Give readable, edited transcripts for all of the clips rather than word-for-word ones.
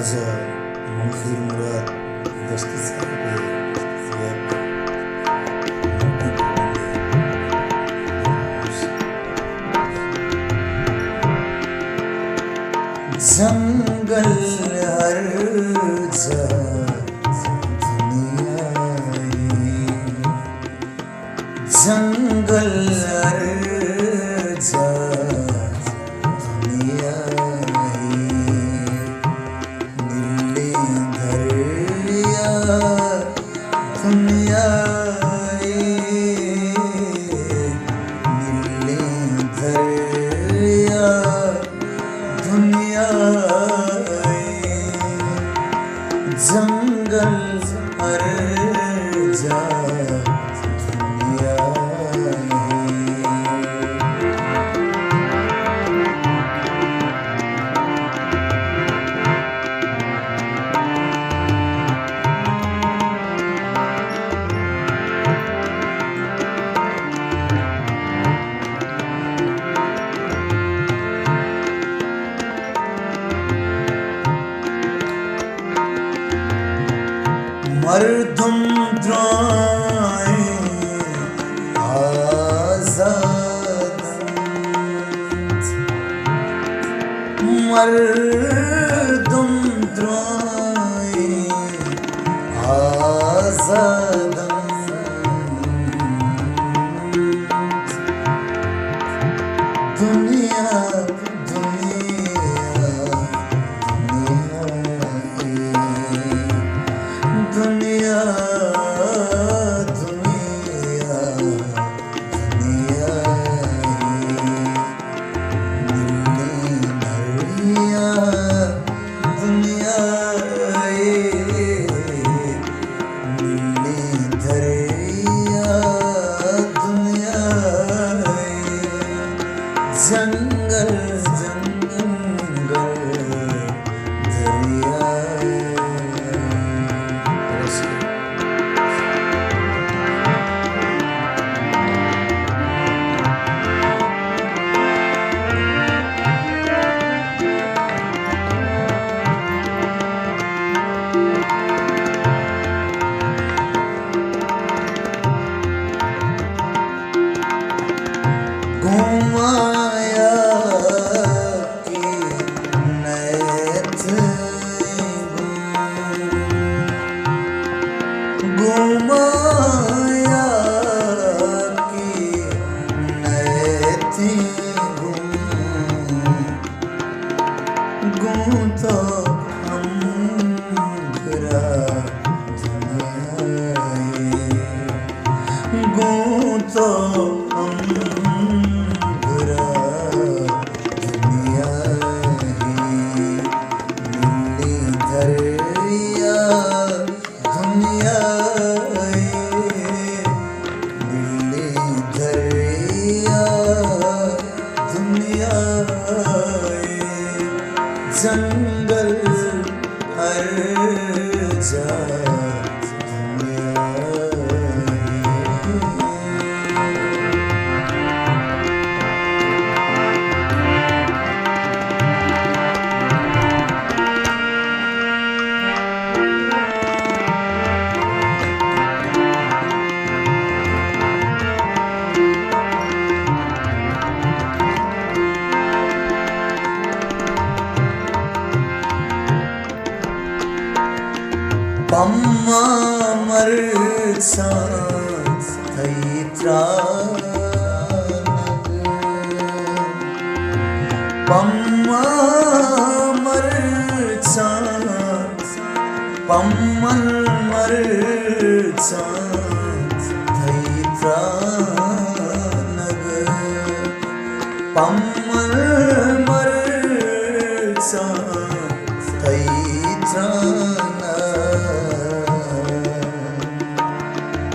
आज मंजूर मुराद दस्ती साहेब जंगल हर जा दुनिया जंगल हर जा दुनिया नीले दरिया दुनिया नीले दरिया दुनिया जंगल हर जा दुनिया मर्दुम द्राए आज़ाद मर्दुम द्राए आज़ाद दुनिया दुनिया दुनिया दुनिया नीली दरिया दुनिया नीली दरिया दुनिया जंगल जंगल दरिया घुमाया कि नैत घुमाया कि नैत गुम तो हम घरा दुनिया गुम तो हम जंगल हर जा पम्मा मरसा थैत्रा पम्मा मरसा पम्मन मरसा थैत्रा पम्मन मरसा थैत्रा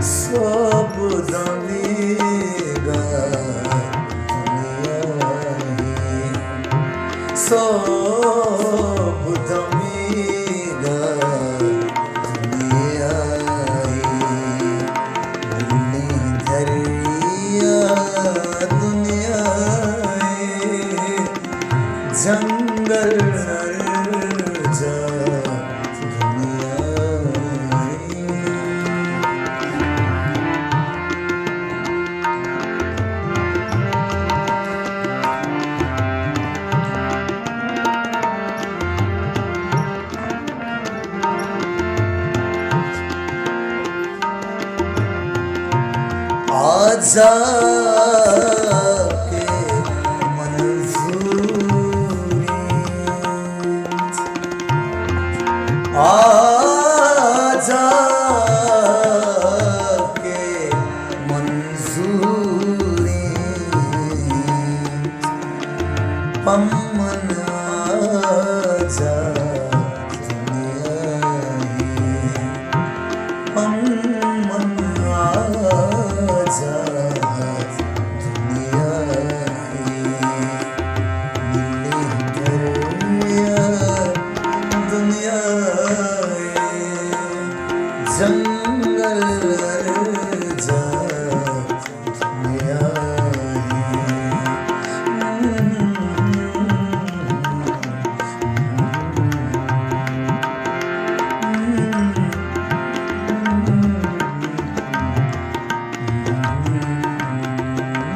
सब दमेगा दुनिया सब दमेगा दुनिया नीली दरिया दुनिया जंगल हर जा जाके मंजूरी जाके मंजूरी पमन आजा दुनिया ही पमन आजा दुनिया ही मिले दुनिया जंगल